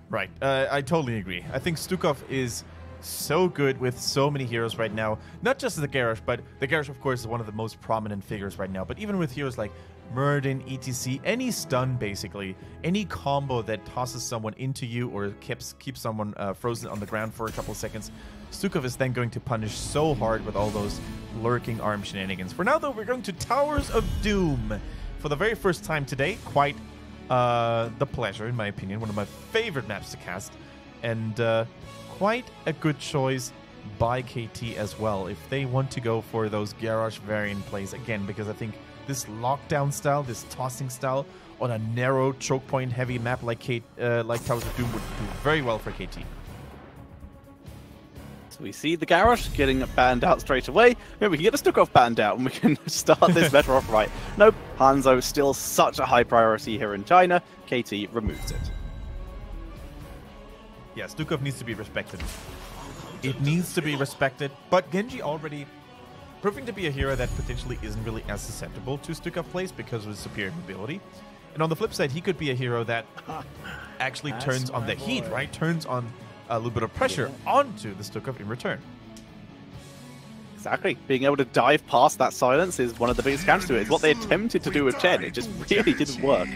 Right. I totally agree. I think Stukov is so good with so many heroes right now. Not just the Garrosh, but the Garrosh, of course, is one of the most prominent figures right now. But even with heroes like Muradin, ETC, any stun, basically, any combo that tosses someone into you or keeps someone frozen on the ground for a couple of seconds, Stukov is then going to punish so hard with all those lurking arm shenanigans. For now, though, we're going to Towers of Doom. For the very first time today, quite the pleasure, in my opinion. One of my favorite maps to cast. And quite a good choice by KT as well, if they want to go for those Garrosh variant plays again, because I think this lockdown style, this tossing style, on a narrow choke point heavy map like Towers of Doom would do very well for KT. So we see the Garrosh getting banned out straight away. Maybe we can get the Stukov banned out and we can start this meta off right. Nope, Hanzo is still such a high priority here in China. KT removes it. Yeah, Stukov needs to be respected. It needs to be respected, but Genji already proving to be a hero that potentially isn't really as susceptible to Stukov plays because of his superior mobility. And on the flip side, he could be a hero that actually turns on the heat, right? Turns on a little bit of pressure onto the Stukov in return. Exactly. Being able to dive past that silence is one of the biggest counters to it. It's what they attempted to do with Chen. It just really didn't work.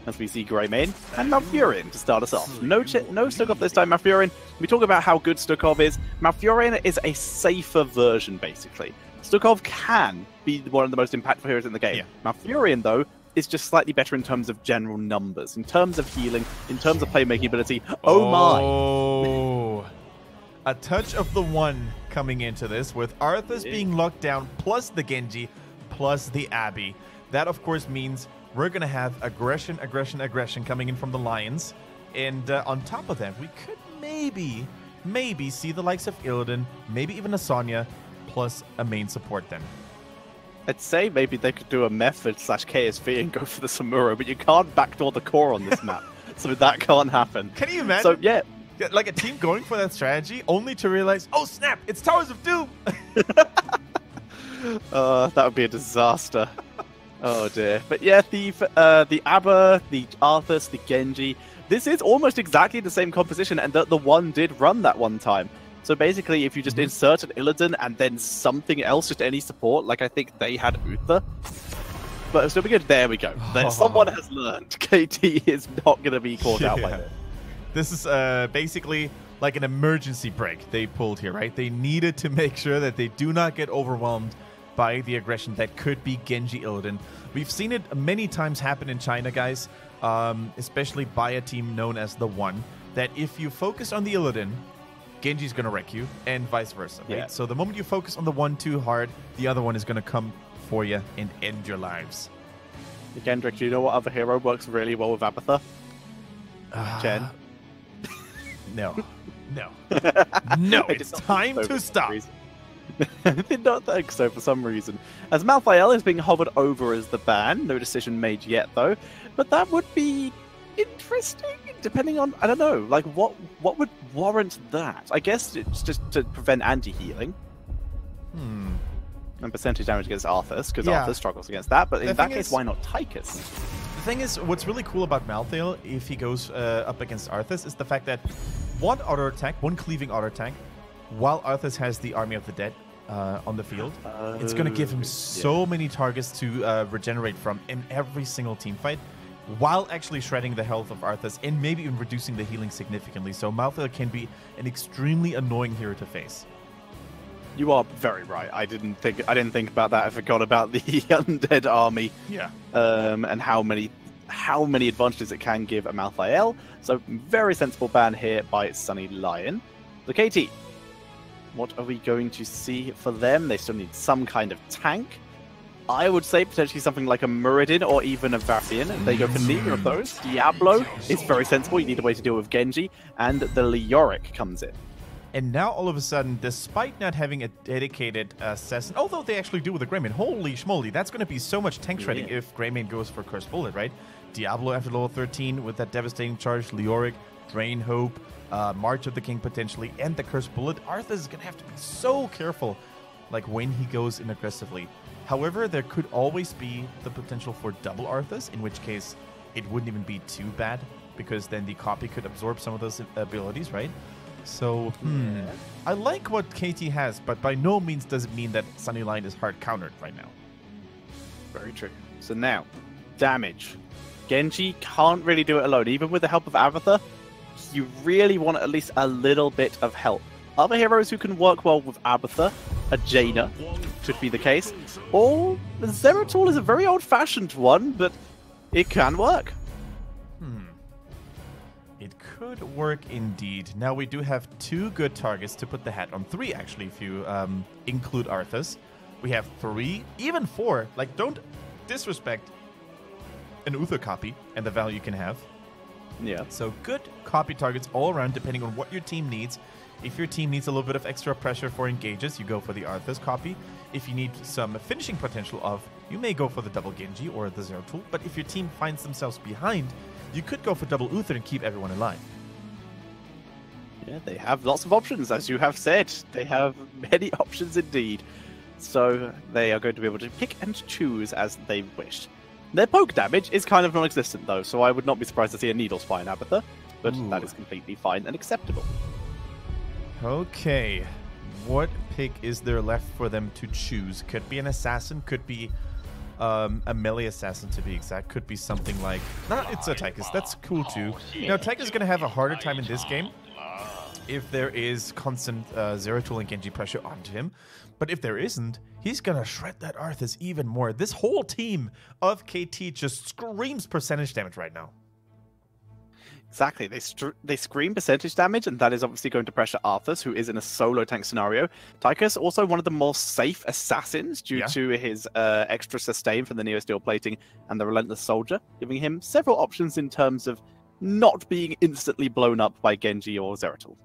As we see Greymane and Malfurion to start us off. No Stukov this time, Malfurion. We talk about how good Stukov is. Malfurion is a safer version, basically. Stukov can be one of the most impactful heroes in the game. Yeah. Malfurion, though, is just slightly better in terms of general numbers, in terms of healing, in terms of playmaking ability. Oh my! A touch of the one coming into this, with Arthas being locked down, plus the Genji, plus the Abby. That, of course, means we're going to have aggression coming in from the Lions. And on top of that, we could maybe see the likes of Illidan, maybe even a Sonya, plus a main support then. I'd say maybe they could do a method / KSV and go for the Samuro, but you can't backdoor the core on this map. So that can't happen. Can you imagine? So, yeah. Like a team going for that strategy, only to realize, oh snap, it's Towers of Doom! That would be a disaster. Oh dear. But yeah, the Abba, the Arthas, the Genji, this is almost exactly the same composition, and the one did run that one time. So basically, if you just insert an Illidan and then something else, just any support, like I think they had Uther. But it'll still be good. There we go. Someone has learned. KT is not going to be caught out by this. This is basically like an emergency break they pulled here, right? They needed to make sure that they do not get overwhelmed by the aggression that could be Genji Illidan. We've seen it many times happen in China, guys, especially by a team known as The One, that if you focus on the Illidan, Genji's going to wreck you, and vice versa, right? Yeah. So the moment you focus on the one too hard, the other one is going to come for you and end your lives. Kendrick, do you know what other hero works really well with Abathur? Jen? No. No. No, it's time to stop. I did not think so for some reason. As Malthael is being hovered over as the ban. No decision made yet, though. But that would be interesting, depending on, I don't know, like what would warrant that? I guess it's just to prevent anti-healing. And percentage damage against Arthas, because Arthas struggles against that. But in that case, why not Tychus? The thing is, what's really cool about Malthael, if he goes up against Arthas, is the fact that one cleaving auto attack, while Arthas has the Army of the Dead on the field, it's going to give him so many targets to regenerate from in every single team fight, while actually shredding the health of Arthas and maybe even reducing the healing significantly. So Malthael can be an extremely annoying hero to face. You are very right. I didn't think about that. I forgot about the undead army. Yeah. And how many advantages it can give a Malthael. So very sensible ban here by Sunny Lion. The KT. What are we going to see for them? They still need some kind of tank. I would say potentially something like a Muradin or even a Vassian. They go for neither of those. Diablo is very sensible. You need a way to deal with Genji. And the Leoric comes in. And now, all of a sudden, despite not having a dedicated assassin, although they actually do with the Greymane, holy schmoly, that's going to be so much tank shredding if Greymane goes for Cursed Bullet, right? Diablo after level 13 with that devastating charge, Leoric, Drain Hope, March of the King potentially, and the Cursed Bullet. Arthas is going to have to be so careful, like when he goes in aggressively. However, there could always be the potential for double Arthas, in which case it wouldn't even be too bad because then the copy could absorb some of those abilities, right? So, I like what KT has, but by no means does it mean that Sunnyline is hard countered right now. Very true. So now, damage. Genji can't really do it alone. Even with the help of Avatha, you really want at least a little bit of help. Other heroes who can work well with Abatha, a Jaina, should be the case. Or Zeratul is a very old-fashioned one, but it can work. It could work indeed. Now we do have 2 good targets to put the hat on. 3 actually, if you include Arthas. We have 3, even 4. Like, don't disrespect an Uther copy and the value you can have. Yeah. So good copy targets all around, depending on what your team needs. If your team needs a little bit of extra pressure for engages, you go for the Arthas copy. If you need some finishing potential of, you may go for the double Genji or the Zeratul. But if your team finds themselves behind, you could go for double Uther and keep everyone in line. Yeah, they have lots of options, as you have said. They have many options indeed. So they are going to be able to pick and choose as they wish. Their poke damage is kind of non-existent though, so I would not be surprised to see a Needle Spine Abatha, but that is completely fine and acceptable. Okay, what pick is there left for them to choose? Could be an assassin, could be a melee assassin to be exact, could be something like... it's a Tychus, that's cool too. Now, Tychus is going to have a harder time in this game if there is constant Zeratul and Genji pressure onto him. But if there isn't, he's going to shred that Arthas even more. This whole team of KT just screams percentage damage right now. Exactly. They scream percentage damage, and that is obviously going to pressure Arthas, who is in a solo tank scenario. Tychus, also one of the more safe assassins due to his extra sustain from the Neo Steel plating and the Relentless Soldier, giving him several options in terms of not being instantly blown up by Genji or Zeratul.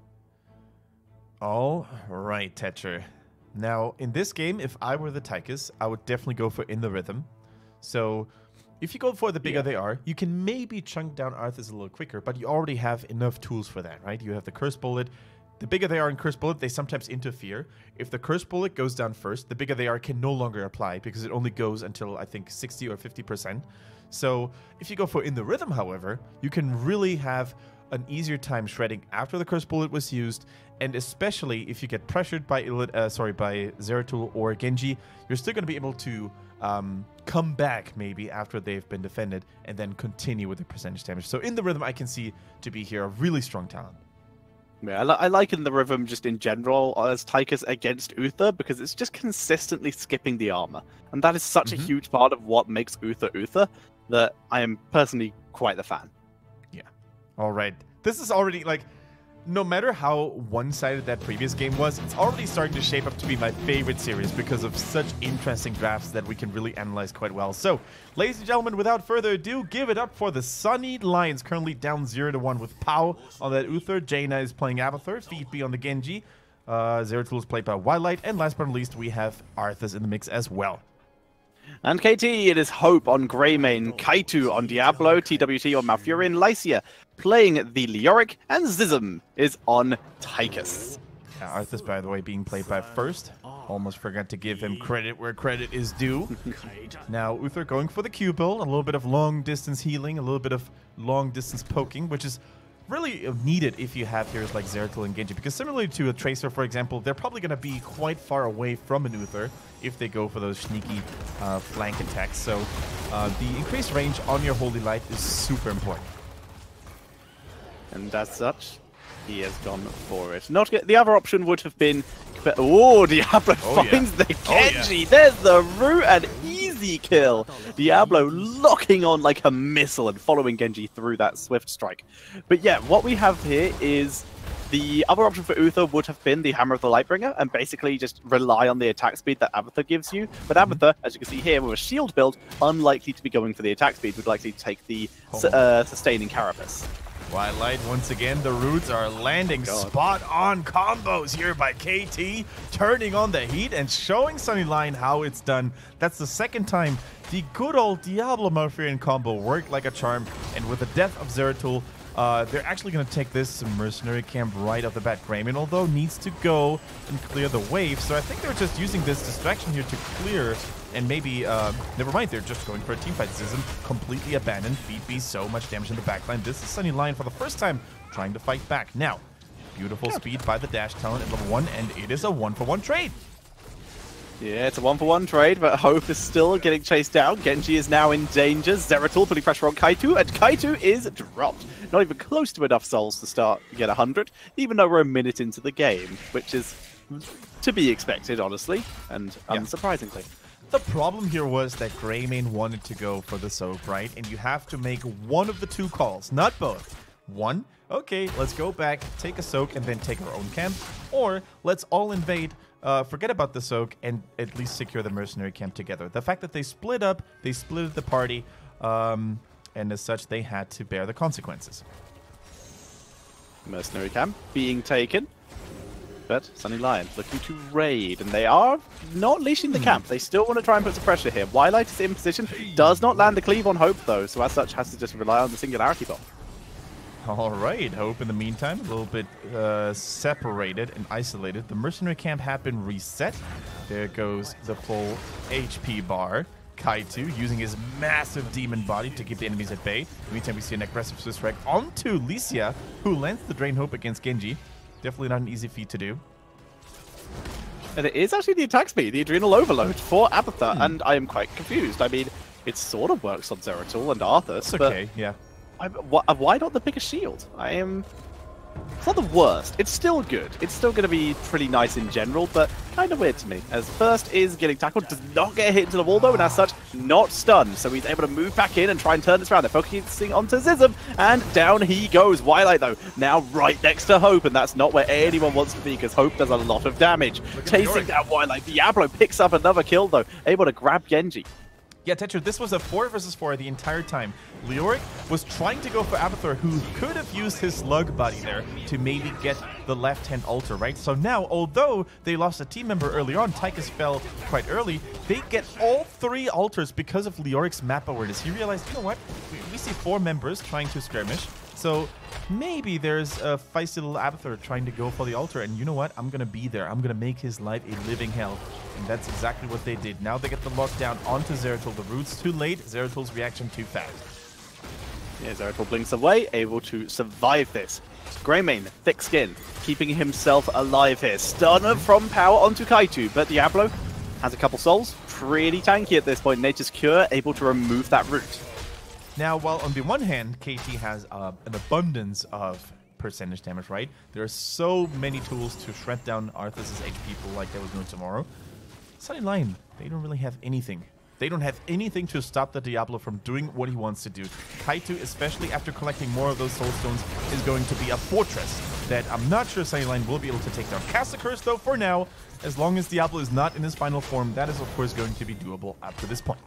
All right, Tetcher. Now, in this game, if I were the Tychus, I would definitely go for In the Rhythm. So, if you go for the bigger they are, you can maybe chunk down Arthas a little quicker, but you already have enough tools for that, right? You have the Curse Bullet. The bigger they are in Curse Bullet, they sometimes interfere. If the Curse Bullet goes down first, the bigger they are can no longer apply, because it only goes until, I think, 60 or 50%. So, if you go for In the Rhythm, however, you can really have an easier time shredding after the Curse Bullet was used, and especially if you get pressured by Zeratul or Genji, you're still going to be able to come back maybe after they've been defended and then continue with the percentage damage. So In the Rhythm I can see to be here a really strong talent. Yeah, I like In the Rhythm just in general as Tychus against Uther, because it's just consistently skipping the armor. And that is such a huge part of what makes Uther Uther that I am personally quite the fan. Yeah. All right. This is already, like, no matter how one-sided that previous game was, it's already starting to shape up to be my favorite series because of such interesting drafts that we can really analyze quite well. So, ladies and gentlemen, without further ado, give it up for the Sunny Lions, currently down 0-1 with Pao on that Uther. Jaina is playing Abathur, Feed B on the Genji. Zeratul is played by Wildlight, and last but not least, we have Arthas in the mix as well. And KT, it is Hope on Greymane, Kaitu on Diablo, TWT on Malfurion, Lycia playing the Leoric, and Zizm is on Tychus. Arthas, by the way, being played by First. Almost forgot to give him credit where credit is due. Now, Uther going for the Q build, a little bit of long-distance healing, a little bit of long-distance poking, which is really needed if you have heroes like Zeratul and Genji, because similarly to a Tracer, for example, they're probably going to be quite far away from an Uther if they go for those sneaky flank attacks. So the increased range on your Holy Light is super important. And as such, he has gone for it. Not the other option would have been... Oh, Diablo finds the Genji! Yeah. There's the root and easy kill! Diablo locking on like a missile and following Genji through that swift strike. But yeah, what we have here is the other option for Uther would have been the Hammer of the Lightbringer and basically just rely on the attack speed that Abathur gives you. But Abathur, as you can see here, with a shield build, unlikely to be going for the attack speed, would likely take the sustaining Carapace. Wildlight, once again, the roots are landing spot-on combos here by KT, turning on the heat and showing Sunnyline how it's done. That's the second time the good old Diablo Malfurion combo worked like a charm, and with the death of Zeratul, They're actually going to take this mercenary camp right off the bat. Greymane, although, needs to go and clear the wave. So I think they're just using this distraction here to clear. And maybe, never mind, they're just going for a teamfight. Zizm completely abandoned. BB so much damage in the backline. This is Sunny Lion for the first time trying to fight back. Now, beautiful speed by the dash talent at level 1, and it is a 1-for-1 trade. Yeah, it's a 1-for-1 trade, but Hope is still getting chased down. Genji is now in danger. Zeratul putting pressure on Kaitu, and Kaitu is dropped. Not even close to enough souls to get 100, even though we're a minute into the game, which is to be expected, honestly, and unsurprisingly. The problem here was that Greymane wanted to go for the soak, right? And you have to make one of the two calls, not both. One, okay, let's go back, take a soak, and then take our own camp. Or let's all invade, forget about the soak, and at least secure the mercenary camp together. The fact that they split up, they split the party, and as such, they had to bear the consequences. Mercenary camp being taken. But Sunny Lion looking to raid, and they are not leashing the camp. They still want to try and put some pressure here. Wildlight is in position, does not land the cleave on Hope though, so as such has to just rely on the singularity bomb. All right, Hope in the meantime, a little bit separated and isolated. The mercenary camp had been reset. There goes the full HP bar. Kaitu using his massive demon body to keep the enemies at bay. In the meantime, we see an aggressive Swiss Reg onto Licia, who lands the Drain Hope against Genji. Definitely not an easy feat to do. And it is actually the attack speed, the adrenal overload for Abathur, and I am quite confused. I mean, it sort of works on Zeratul and Arthas, it's okay, yeah. Why not the bigger shield? It's not the worst. It's still good. It's still going to be pretty nice in general, but kind of weird to me. As first is getting tackled, does not get hit into the wall though, and as such, not stunned. So he's able to move back in and try and turn this around. They're focusing onto Zizm, and down he goes. Wildlight though, now right next to Hope, and that's not where anyone wants to be, because Hope does a lot of damage. Chasing down Wildlight. Diablo picks up another kill though, able to grab Genji. Yeah, Tetra, this was a 4 versus 4 the entire time. Leoric was trying to go for Abathur, who could have used his slug buddy there to maybe get the left-hand altar, right? So now, although they lost a team member early on, Tychus fell quite early, they get all 3 altars because of Leoric's map awareness. He realized, you know what? We see 4 members trying to skirmish, so maybe there's a feisty little Abathur trying to go for the altar, and you know what? I'm going to be there. I'm going to make his life a living hell. And that's exactly what they did. Now they get the lockdown onto Zeratul. The root's too late. Zeratul's reaction too fast. Yeah, Zeratul blinks away, able to survive this. Greymane, thick skin, keeping himself alive here. Stunner from power onto Kaitu, but Diablo has a couple souls. Pretty tanky at this point. Nature's Cure able to remove that root. Now, while on the one hand, KT has an abundance of percentage damage, right? There are so many tools to shred down Arthas' HP like there was no tomorrow. Sunny Lion, they don't really have anything. They don't have anything to stop the Diablo from doing what he wants to do. Kaitu, especially after collecting more of those soul stones, is going to be a fortress that I'm not sure Sunny Lion will be able to take down. Cast the Curse, though, for now, as long as Diablo is not in his final form, that is, of course, going to be doable up to this point.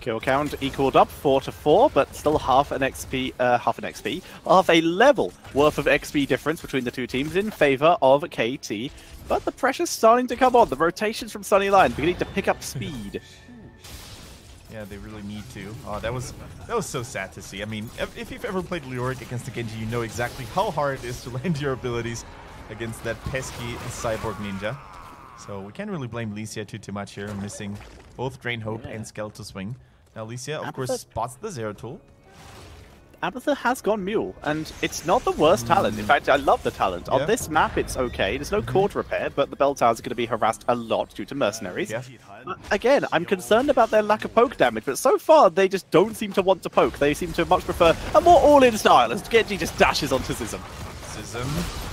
Kill count equaled up 4-4, but still half a level worth of XP difference between the two teams in favor of KT. But the pressure's starting to come on. The rotations from Sunny Lion beginning to pick up speed. Yeah, they really need to. Oh, that was so sad to see. I mean, if you've ever played Leoric against the Genji, you know exactly how hard it is to land your abilities against that pesky cyborg ninja. So we can't really blame Licia too much here, missing both Drain Hope and Skeletal Swing. Now Licia, of course, spots the Zeratul. Abathur has gone Mule, and it's not the worst talent. In fact, I love the talent. On this map, it's okay. There's no core to repair, but the bell towers are going to be harassed a lot due to mercenaries. Again, I'm concerned about their lack of poke damage, but so far, they just don't seem to want to poke. They seem to much prefer a more all-in style, as Genji just dashes onto Zizm. Zizm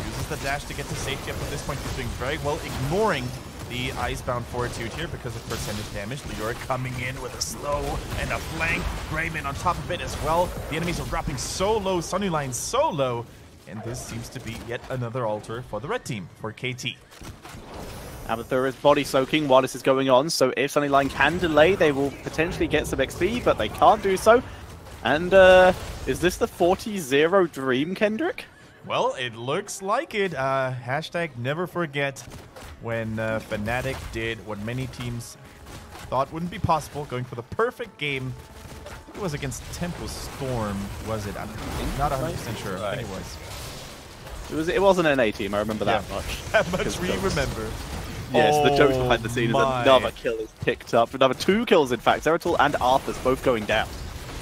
uses the dash to get to safety up to this point. He's doing very well, ignoring the Icebound Fortitude here because of percentage damage. Leoric coming in with a slow and a flank. Greymane on top of it as well. The enemies are dropping so low, Sunny Lion so low, and this seems to be yet another altar for the red team, for KT. Abathur is body soaking while this is going on, so if Sunny Lion can delay, they will potentially get some XP, but they can't do so. And is this the 40-0 dream, Kendrick? Well, it looks like it. Hashtag never forget when Fnatic did what many teams thought wouldn't be possible, going for the perfect game It was against Tempo Storm, was it? I'm not 100% sure. I think it was. It wasn't an A team. I remember that much. That much we remember. Yes, the jokes behind the scenes. Another kill is picked up. Another 2 kills, in fact. Zeratul and Arthas both going down.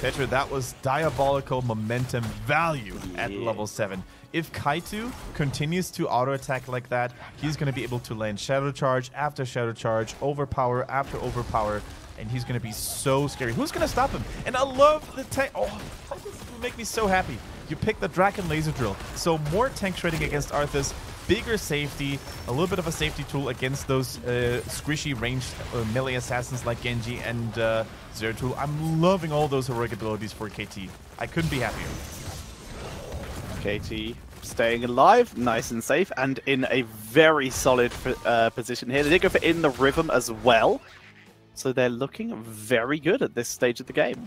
Tetra, that was diabolical momentum value at level 7. If Kaito continues to auto-attack like that, he's going to be able to land Shadow Charge after Shadow Charge, Overpower after Overpower, and he's going to be so scary. Who's going to stop him? And I love the tank. Oh, this will make me so happy. You pick the Draken Laser Drill. So more tank shredding against Arthas, bigger safety, a little bit of a safety tool against those squishy ranged melee assassins like Genji and Zeratul. I'm loving all those heroic abilities for KT. I couldn't be happier. KT staying alive, nice and safe, and in a very solid position here. They did go for In the Rhythm as well, so they're looking very good at this stage of the game.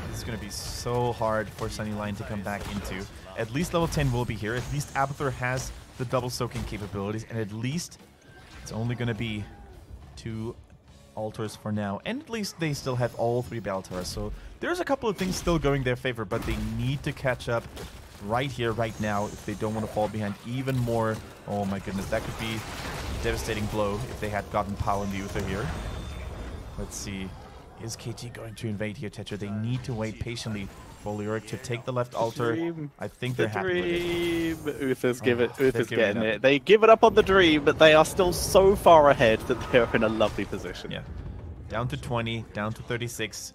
This is going to be so hard for Sunnyline to come back into. At least level 10 will be here. At least Abathur has the double soaking capabilities, and at least it's only going to be 2 altars for now. And at least they still have all 3 Baltars, so there's a couple of things still going their favor, but they need to catch up right here, right now, if they don't want to fall behind even more. Oh my goodness, that could be a devastating blow if they had gotten Pow in the Uther here. Let's see. Is KT going to invade here, Tetra? They need to wait patiently for Leoric to take the left altar. I think they're happy with it. Uther's getting it. They give it up on the dream, but they are still so far ahead that they're in a lovely position. Yeah. Down to 20, down to 36.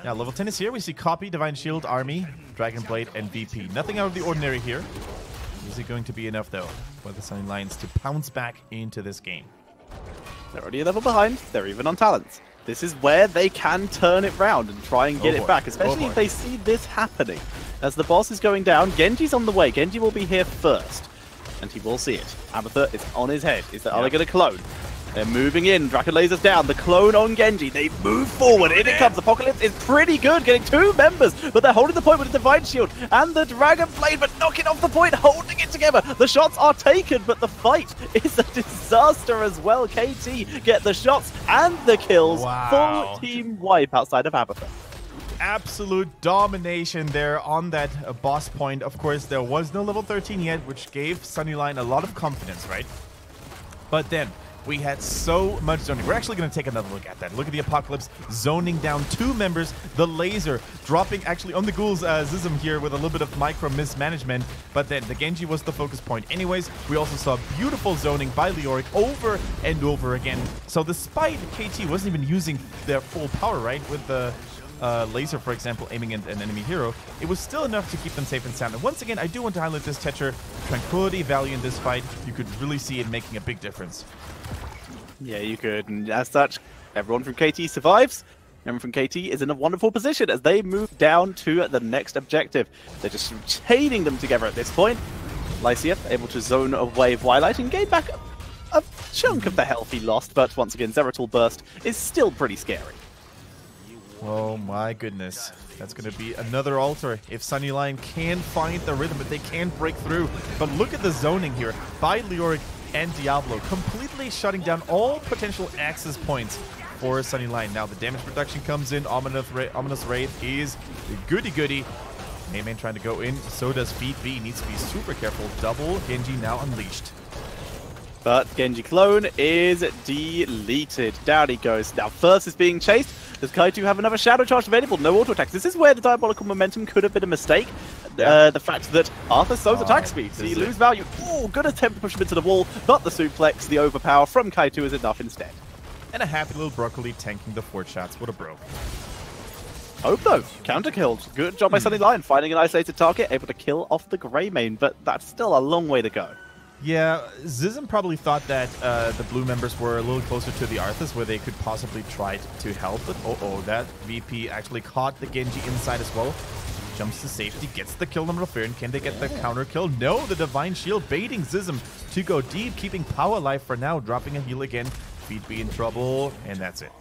Yeah, level 10 is here. We see Copy, Divine Shield, Army, Dragon Blade, and VP. Nothing out of the ordinary here. Is it going to be enough, though, for the Sunny Lions to pounce back into this game? They're already a level behind. They're even on talents. This is where they can turn it round and try and get it back, especially if they see this happening. As the boss is going down, Genji's on the way. Genji will be here first, and he will see it. Abathur is on his head. Are they going to clone? They're moving in. Draken lasers down. The clone on Genji. They move forward. In it comes. Apocalypse is pretty good, getting 2 members, but they're holding the point with the Divine Shield and the Dragon Blade, but knocking off the point, holding it together. The shots are taken, but the fight is a disaster as well. KT get the shots and the kills. Full team wipe outside of Abathur. Absolute domination there on that boss point. Of course, there was no level 13 yet, which gave Sunnyline a lot of confidence, right? But then we had so much zoning. We're actually going to take another look at that. Look at the Apocalypse zoning down 2 members. The laser dropping actually on the Ghoul's Zism here with a little bit of micro mismanagement. But then the Genji was the focus point. Anyways, we also saw beautiful zoning by Leoric over and over again. So despite KT wasn't even using their full power, right, with the laser, for example, aiming at an enemy hero, it was still enough to keep them safe and sound. And once again, I do want to highlight this, Tetra. Tranquility value in this fight, you could really see it making a big difference. Yeah, you could. And as such, everyone from KT survives. Everyone from KT is in a wonderful position as they move down to the next objective. They're just chaining them together at this point. Lycia able to zone away Twilight and gain back a chunk of the health he lost, but once again, Zeratul Burst is still pretty scary. Oh my goodness. That's going to be another altar if Sunnyline can find the rhythm, but they can't break through. But look at the zoning here by Leoric and Diablo, completely shutting down all potential access points for Sunnyline. Now the damage reduction comes in. Ominous Wraith is goody-goody. Mayman trying to go in. So does Feed B. Needs to be super careful. Double Genji now unleashed. But Genji clone is deleted. Down he goes. Now first is being chased. Does Kaito have another Shadow Charge available? No auto attacks. This is where the diabolical momentum could have been a mistake. The fact that Arthur slows attack speed, so you lose value. Ooh, good attempt to push him into the wall, but the suplex, the overpower from Kaito is enough instead. And a happy little Broccoli tanking the 4 shots. What a bro. Hope though, counter killed. Good job by Sunnyline, finding an isolated target, able to kill off the Grey Mane, but that's still a long way to go. Yeah, Zism probably thought that the blue members were a little closer to the Arthas where they could possibly try to help, but that VP actually caught the Genji inside as well. Jumps to safety, gets the kill number 3, and can they get the counter kill? No, the Divine Shield baiting Zism to go deep, keeping Power alive for now, dropping a heal again. Feed B in trouble, and that's it.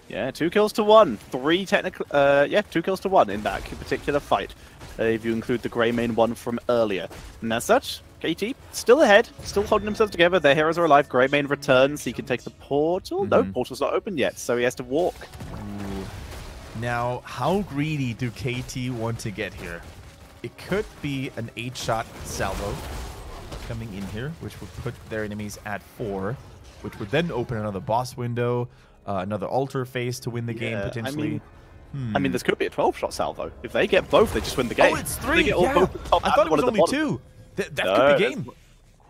Yeah, 2 kills to 1. 3 technical, 2 kills to 1 in that particular fight. If you include the Grey Mane one from earlier. And as such, KT still ahead, still holding themselves together. Their heroes are alive. Grey Mane returns. He can take the portal. No, portal's not open yet, so he has to walk. Now, how greedy do KT want to get here? It could be an 8-shot salvo coming in here, which would put their enemies at 4, which would then open another boss window, another altar phase to win the game potentially. I mean, this could be a 12-shot salvo. If they get both, they just win the game. Oh, it's 3! Yeah. I thought it was only 2. That could be game.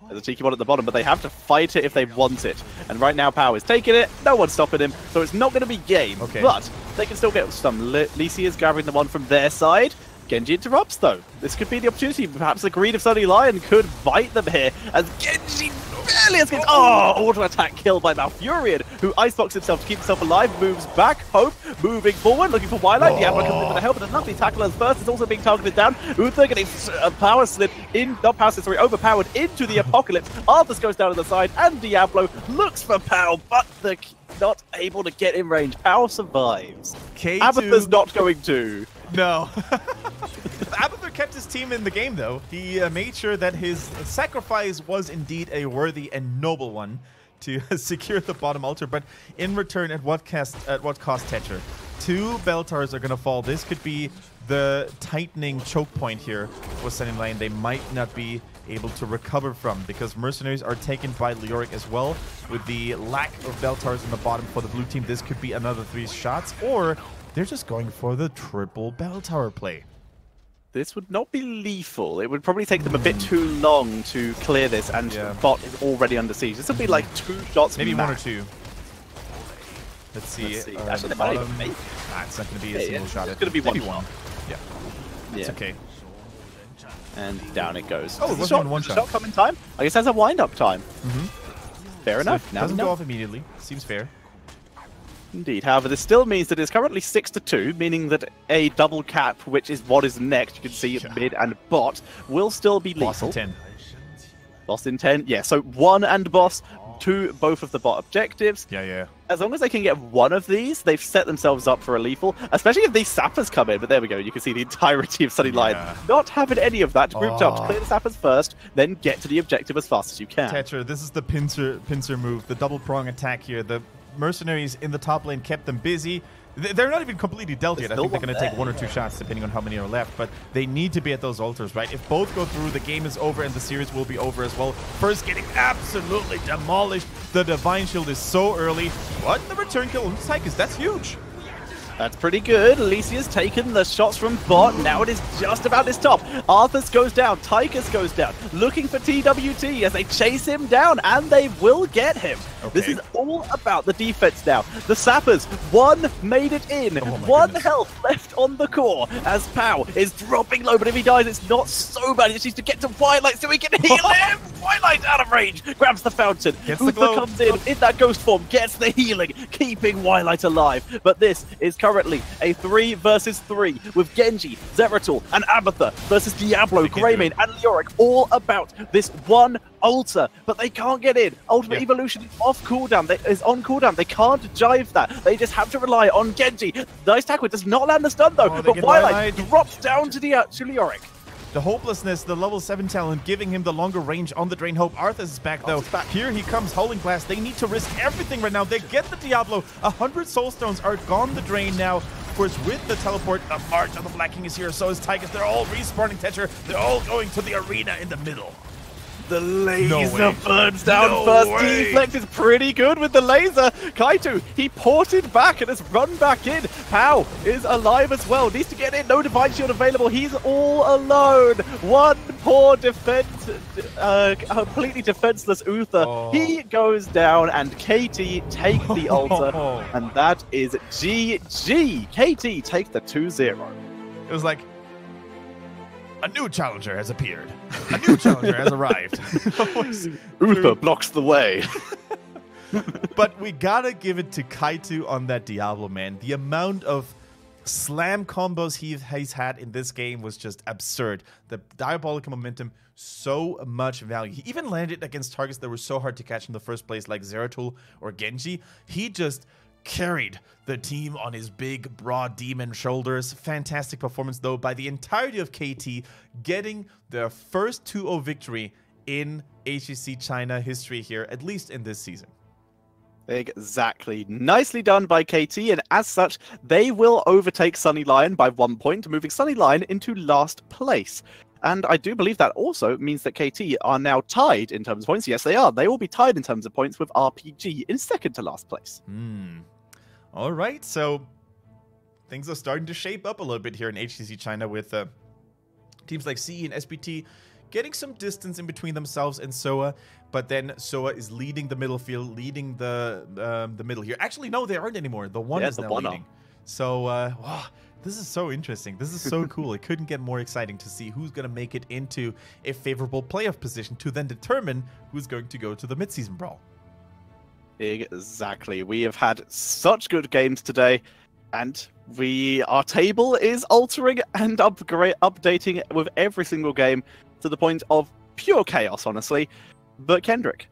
There's a cheeky one at the bottom, but they have to fight it if they want it. And right now, Pow is taking it. No one's stopping him, so it's not going to be game. Okay. But they can still get some. Lisi is grabbing the one from their side. Genji interrupts, though. This could be the opportunity. Perhaps the greed of Sunny Lion could bite them here, as Genji barely escapes. Oh, auto attack kill by Malfurion, who iceboxes himself to keep himself alive, moves back. Hope moving forward, looking for Twilight. Diablo comes in with the help, but the lovely tackler first is also being targeted down. Uther getting power slid in, not power slid, sorry, overpowered into the apocalypse. Arthas goes down to the side, and Diablo looks for Pow, but the not able to get in range. Pow survives. Abathur's not going to. No. Abathur kept his team in the game, though. He made sure that his sacrifice was indeed a worthy and noble one to secure the bottom altar. But in return, at what cost, Tetcher? 2 Beltars are going to fall. This could be the tightening choke point here for Sunny Lion. They might not be able to recover from, because Mercenaries are taken by Leoric as well. With the lack of Beltars in the bottom for the blue team, this could be another 3 shots, or they're just going for the triple bell tower play. This would not be lethal. It would probably take them a bit too long to clear this, and bot is already under siege. This would be like 2 shots, maybe max. 1 or 2. Let's see. Actually, they might even make it. Nah, it's not going to be a single shot. It's going to be maybe one. Yeah. It's okay. And down it goes. Oh, it wasn't even one shot. Shot come in time? I guess that's a wind-up time. Fair enough. Now doesn't go off immediately. Seems fair. Indeed. However, this still means that it's currently 6-2, meaning that a double cap, which is what is next, you can see mid and bot, will still be lethal. Boss in 10. Boss in 10. Yeah, so 1 and boss, 2 both of the bot objectives. Yeah. As long as they can get 1 of these, they've set themselves up for a lethal, especially if these sappers come in. But there we go. You can see the entirety of Sunny Lion not having any of that. Grouped up to clear the sappers first, then get to the objective as fast as you can. Tetcher, this is the pincer move, the double prong attack here. The Mercenaries in the top lane kept them busy. They're not even completely dealt yet. I think they're going to take 1 or 2 shots, depending on how many are left. But they need to be at those altars, right? If both go through, the game is over, and the series will be over as well. First getting absolutely demolished. The Divine Shield is so early. What? The return kill on Tychus, that's huge. That's pretty good. Alicia's taken the shots from bot. Now it is just about his top. Arthas goes down. Tychus goes down. Looking for TWT as they chase him down, and they will get him. Okay. This is all about the defense now. The Sappers, 1 made it in. 1 health left on the core as Pow is dropping low, but if he dies, it's not so bad. He just needs to get to Twilight so he can heal him. Twilight out of range. Grabs the fountain. Uther comes in that ghost form, gets the healing, keeping Twilight alive. But this is currently a 3 versus 3 with Genji, Zeratul, and Abathur versus Diablo, Greymane, and Leoric, all about this 1 altar, but they can't get in. Ultimate Evolution is off cooldown. Is on cooldown. They can't jive that. They just have to rely on Genji. Nice tackle. Does not land the stun though, but Twilight drops down to Leoric. The hopelessness, the level 7 talent, giving him the longer range on the drain. Hope Arthas is back, though. Here he comes, Howling Blast. They need to risk everything right now. They get the Diablo. 100 Soul Stones are gone the drain now. Of course, with the teleport, the March of the Black King is here. So is Tychus. They're all respawning Tetcher. They're all going to the arena in the middle. The laser burns down first. Deflect is pretty good with the laser. Kaito, he ported back and has run back in. Pow is alive as well. Needs to get in. No Divine Shield available. He's all alone. 1 poor completely defenseless Uther. He goes down, and KT take the altar, and that is GG. KT take the 2-0. It was like, a new challenger has appeared. A new challenger has arrived. Uther blocks the way. But we gotta give it to Kaito on that Diablo, man. The amount of slam combos he's had in this game was just absurd. The diabolical momentum, so much value. He even landed against targets that were so hard to catch in the first place, like Zeratul or Genji. He just carried the team on his big, broad demon shoulders. Fantastic performance, though, by the entirety of KT, getting their first 2-0 victory in HGC China history here, at least in this season. Exactly. Nicely done by KT, and as such, they will overtake Sunny Lion by 1 point, moving Sunny Lion into last place. And I do believe that also means that KT are now tied in terms of points. Yes, they are. They will be tied in terms of points with RPG in second to last place. All right, so things are starting to shape up a little bit here in HGC China with teams like CE and SBT getting some distance in between themselves and SOA, but then SOA is leading the middle field, leading the middle here. Actually, no, they aren't anymore. The one is now leading. So, wow, this is so interesting. This is so cool. It couldn't get more exciting to see who's going to make it into a favorable playoff position to then determine who's going to go to the midseason brawl. Exactly. We have had such good games today, and our table is altering and updating with every single game, to the point of pure chaos, honestly. But Kendrick,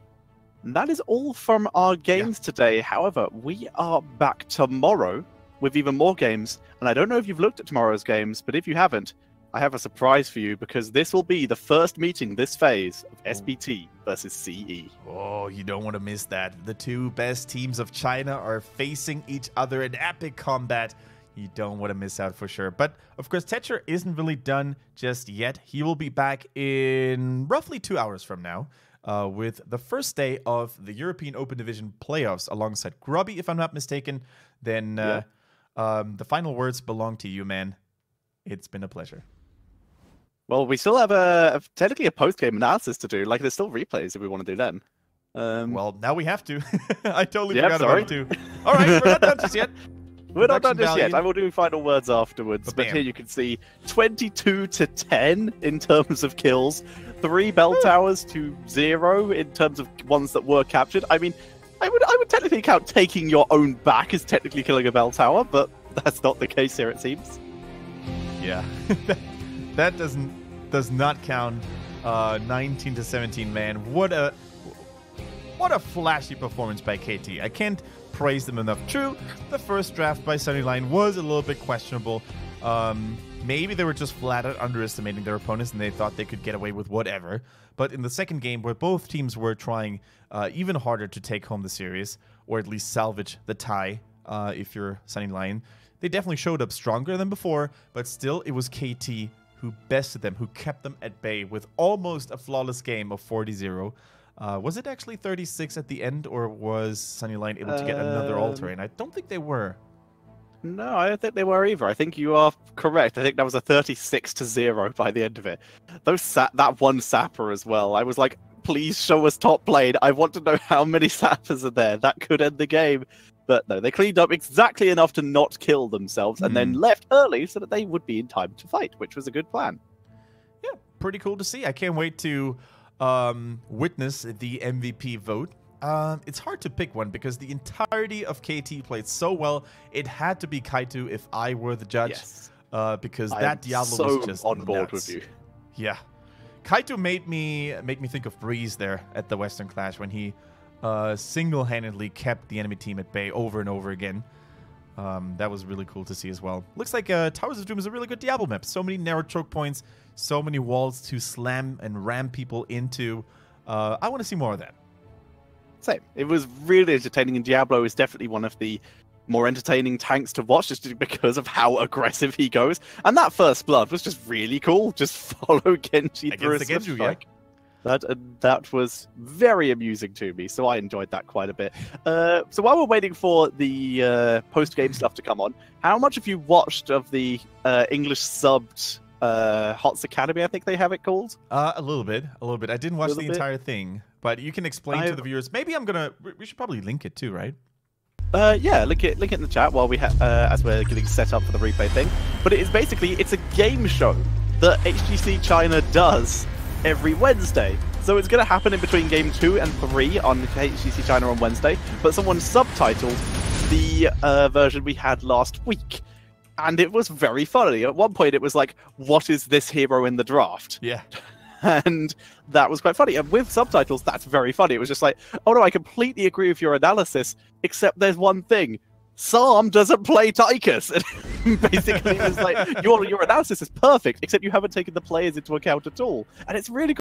that is all from our games today. However, we are back tomorrow with even more games. And I don't know if you've looked at tomorrow's games, but if you haven't, I have a surprise for you, because this will be the first meeting this phase of SBT versus CE. Oh, you don't want to miss that. The two best teams of China are facing each other in epic combat. You don't want to miss out for sure. But, of course, Tetcher isn't really done just yet. He will be back in roughly 2 hours from now with the first day of the European Open Division playoffs alongside Grubby, if I'm not mistaken. Then the final words belong to you, man. It's been a pleasure. Well, we still have technically a post-game analysis to do. Like, there's still replays if we want to do them. Well, now we have to. I totally forgot about it, too. All right, we're not done just yet. We're not done just yet. I will do final words afterwards. But here you can see 22-10 in terms of kills, 3 bell towers to 0 in terms of ones that were captured. I mean, I would technically count taking your own back as technically killing a bell tower, but that's not the case here, it seems. Yeah, that does not count. 19-17, man. What a flashy performance by KT. I can't praise them enough. True, the first draft by Sunny Lion was a little bit questionable. Maybe they were just flat out underestimating their opponents and they thought they could get away with whatever. But in the second game, where both teams were trying even harder to take home the series, or at least salvage the tie, if you're Sunny Lion, they definitely showed up stronger than before, but still it was KT who bested them, who kept them at bay with almost a flawless game of 40-0. Was it actually 36 at the end, or was Sunny Lion able to get another all-terrain? I don't think they were. No, I don't think they were either. I think you are correct. I think that was a 36-0 by the end of it. That one sapper as well. I was like, please show us top lane. I want to know how many sappers are there. That could end the game. But no, they cleaned up exactly enough to not kill themselves and then left early so that they would be in time to fight, which was a good plan. Yeah, pretty cool to see. I can't wait to witness the MVP vote. It's hard to pick one because the entirety of KT played so well. It had to be Kaito if I were the judge. Yes. Because that Diablo was just on board nuts. with you. Yeah. Kaito made me think of Breeze there at the Western Clash when he single-handedly kept the enemy team at bay over and over again. That was really cool to see as well. Looks like Towers of Doom is a really good Diablo map. So many narrow choke points, so many walls to slam and ram people into. I want to see more of that. Same. It was really entertaining, and Diablo is definitely one of the more entertaining tanks to watch just because of how aggressive he goes. And that first blood was just really cool. Just follow Genji through a Genji, strike. That was very amusing to me, so I enjoyed that quite a bit. So while we're waiting for the post-game stuff to come on, how much have you watched of the English subbed HOTS Academy, I think they have it called? A little bit. I didn't watch the entire thing, but you can explain to the viewers. Maybe we should probably link it too, right? Yeah, link it in the chat while as we're getting set up for the replay thing. But it's a game show that HGC China does every Wednesday. So it's going to happen in between game 2 and 3 on HGC China on Wednesday, but someone subtitled the version we had last week. And it was very funny. At one point it was like, what is this hero in the draft? Yeah. And that was quite funny. And with subtitles, that's very funny. It was just like, oh no, I completely agree with your analysis, except there's one thing. Sam doesn't play Tychus. And basically, it's like, your analysis is perfect, except you haven't taken the players into account at all. And it's really